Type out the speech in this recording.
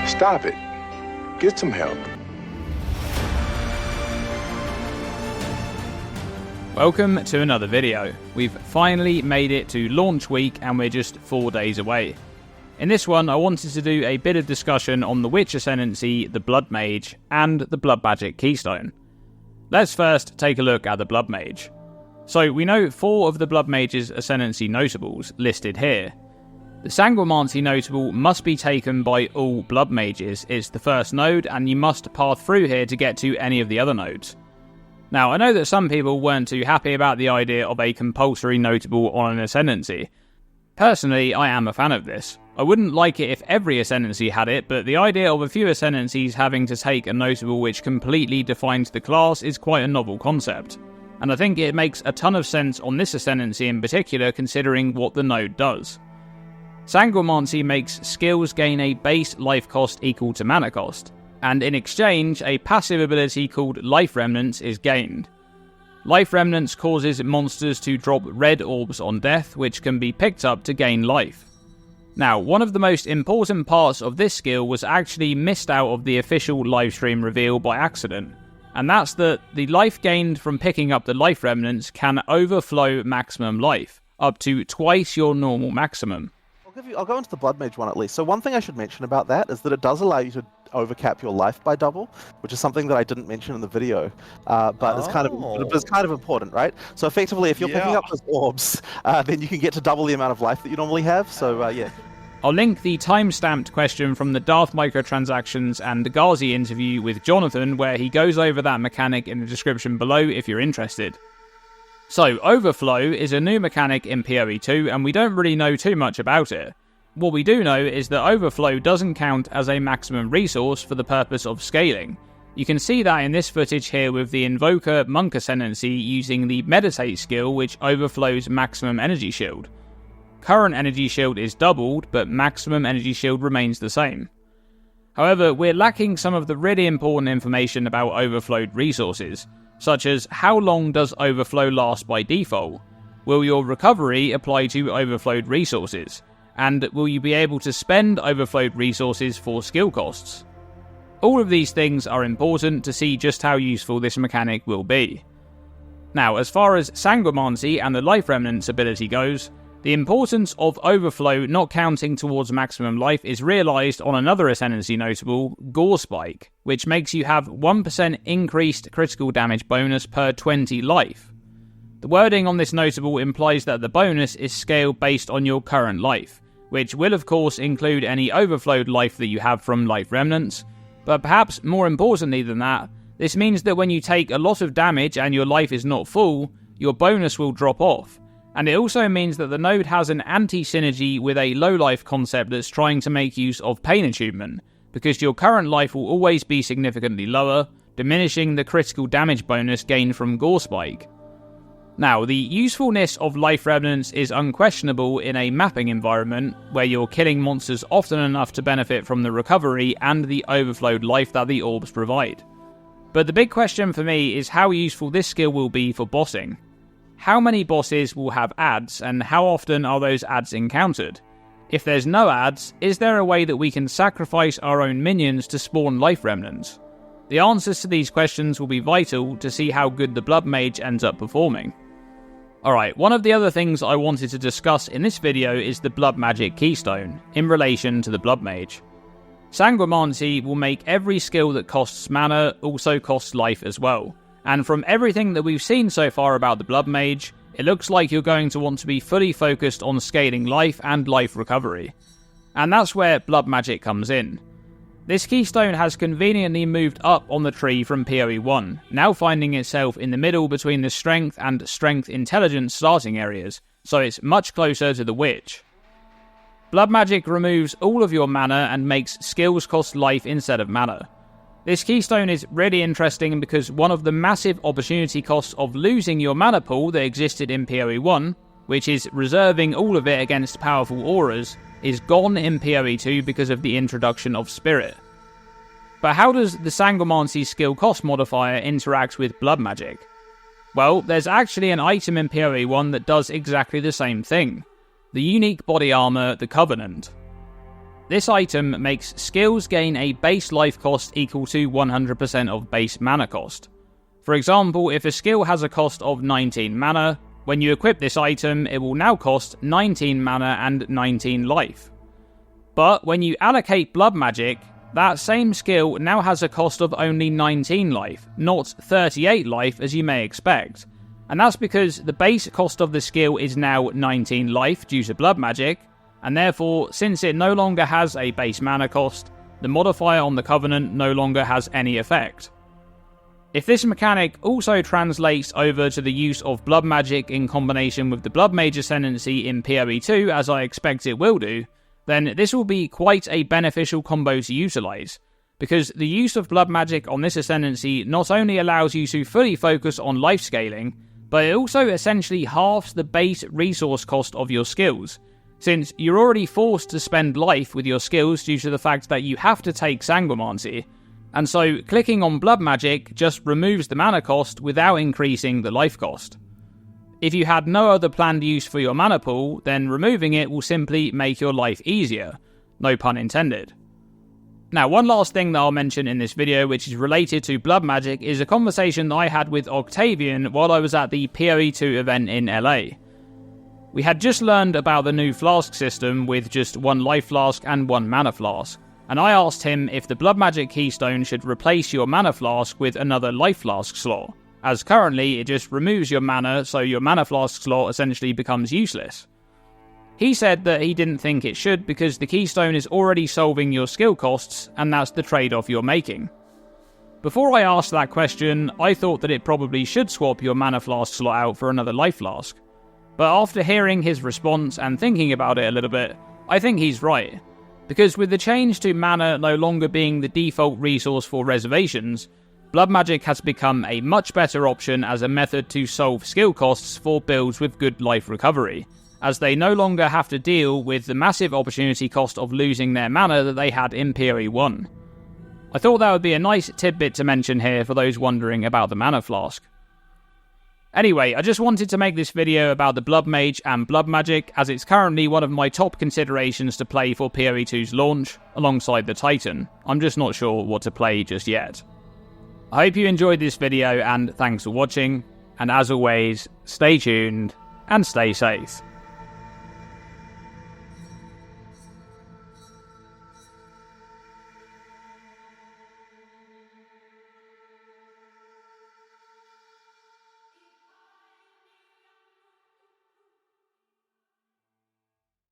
Stop it. Get some help. Welcome to another video. We've finally made it to launch week and we're just 4 days away. In this one, I wanted to do a bit of discussion on the Witch Ascendancy, the Blood Mage, and the Blood Magic Keystone. Let's first take a look at the Blood Mage. So we know 4 of the Blood Mage's Ascendancy notables listed here. The Sanguimancy notable must be taken by all Blood Mages. It's the first node and you must path through here to get to any of the other nodes. Now, I know that some people weren't too happy about the idea of a compulsory notable on an Ascendancy. Personally, I am a fan of this. I wouldn't like it if every Ascendancy had it, but the idea of a few Ascendancies having to take a notable which completely defines the class is quite a novel concept. And I think it makes a ton of sense on this Ascendancy in particular, considering what the node does. Sanguimancy makes skills gain a base life cost equal to mana cost, and in exchange, a passive ability called Life Remnants is gained. Life Remnants causes monsters to drop red orbs on death, which can be picked up to gain life. Now, one of the most important parts of this skill was actually missed out of the official livestream reveal by accident, and that's that the life gained from picking up the Life Remnants can overflow maximum life, up to twice your normal maximum. I'll go into the Blood Mage one at least. So one thing I should mention about that is that it does allow you to overcap your life by double, which is something that I didn't mention in the video, but it's kind of important, right? So effectively, if you're picking up those orbs, then you can get to double the amount of life that you normally have. So yeah. I'll link the time-stamped question from the Darth Microtransactions and the Ghazi interview with Jonathan, where he goes over that mechanic in the description below if you're interested. So, Overflow is a new mechanic in PoE2, and we don't really know too much about it. What we do know is that Overflow doesn't count as a maximum resource for the purpose of scaling. You can see that in this footage here with the Invoker Monk Ascendancy using the Meditate skill, which overflows maximum energy shield. Current energy shield is doubled, but maximum energy shield remains the same. However, we're lacking some of the really important information about overflowed resources, such as how long does overflow last by default? Will your recovery apply to overflowed resources? And will you be able to spend overflowed resources for skill costs? All of these things are important to see just how useful this mechanic will be. Now, as far as Sanguimancy and the Life Remnants ability goes, the importance of Overflow not counting towards maximum life is realised on another Ascendancy notable, Gore Spike, which makes you have 1% increased critical damage bonus per 20 life. The wording on this notable implies that the bonus is scaled based on your current life, which will of course include any overflowed life that you have from Life Remnants, but perhaps more importantly than that, this means that when you take a lot of damage and your life is not full, your bonus will drop off. And it also means that the node has an anti-synergy with a low life concept that's trying to make use of Pain Attunement, because your current life will always be significantly lower, diminishing the critical damage bonus gained from Gore Spike. Now, the usefulness of Life Remnants is unquestionable in a mapping environment, where you're killing monsters often enough to benefit from the recovery and the overflowed life that the orbs provide. But the big question for me is how useful this skill will be for bossing. How many bosses will have adds, and how often are those adds encountered? If there's no adds, is there a way that we can sacrifice our own minions to spawn Life Remnants? The answers to these questions will be vital to see how good the Blood Mage ends up performing. Alright, one of the other things I wanted to discuss in this video is the Blood Magic Keystone, in relation to the Blood Mage. Sanguimancy will make every skill that costs mana also cost life as well. And from everything that we've seen so far about the Blood Mage, it looks like you're going to want to be fully focused on scaling life and life recovery. And that's where Blood Magic comes in. This keystone has conveniently moved up on the tree from PoE1, now finding itself in the middle between the Strength and Strength Intelligence starting areas, so it's much closer to the Witch. Blood Magic removes all of your mana and makes skills cost life instead of mana. This keystone is really interesting because one of the massive opportunity costs of losing your mana pool that existed in PoE1, which is reserving all of it against powerful auras, is gone in PoE2 because of the introduction of Spirit. But how does the Sanguimancy skill cost modifier interact with Blood Magic? Well, there's actually an item in PoE1 that does exactly the same thing. The unique body armor, the Covenant. This item makes skills gain a base life cost equal to 100% of base mana cost. For example, if a skill has a cost of 19 mana, when you equip this item, it will now cost 19 mana and 19 life. But when you allocate Blood Magic, that same skill now has a cost of only 19 life, not 38 life as you may expect. And that's because the base cost of the skill is now 19 life due to Blood Magic, and therefore, since it no longer has a base mana cost, the modifier on the Covenant no longer has any effect. If this mechanic also translates over to the use of Blood Magic in combination with the Bloodmage Ascendancy in PoE2, as I expect it will do, then this will be quite a beneficial combo to utilise, because the use of Blood Magic on this Ascendancy not only allows you to fully focus on life scaling, but it also essentially halves the base resource cost of your skills, since you're already forced to spend life with your skills due to the fact that you have to take Sanguimancy, and so clicking on Blood Magic just removes the mana cost without increasing the life cost. If you had no other planned use for your mana pool, then removing it will simply make your life easier, no pun intended. Now, one last thing that I'll mention in this video which is related to Blood Magic is a conversation that I had with Octavian while I was at the PoE2 event in LA. We had just learned about the new flask system with just one life flask and one mana flask, and I asked him if the Blood Magic Keystone should replace your mana flask with another life flask slot, as currently it just removes your mana, so your mana flask slot essentially becomes useless. He said that he didn't think it should because the Keystone is already solving your skill costs, and that's the trade-off you're making. Before I asked that question, I thought that it probably should swap your mana flask slot out for another life flask. But after hearing his response and thinking about it a little bit, I think he's right. Because with the change to mana no longer being the default resource for reservations, Blood Magic has become a much better option as a method to solve skill costs for builds with good life recovery, as they no longer have to deal with the massive opportunity cost of losing their mana that they had in PoE1. I thought that would be a nice tidbit to mention here for those wondering about the mana flask. Anyway, I just wanted to make this video about the Blood Mage and Blood Magic, as it's currently one of my top considerations to play for PoE2's launch, alongside the Titan. I'm just not sure what to play just yet. I hope you enjoyed this video, and thanks for watching, and as always, stay tuned and stay safe.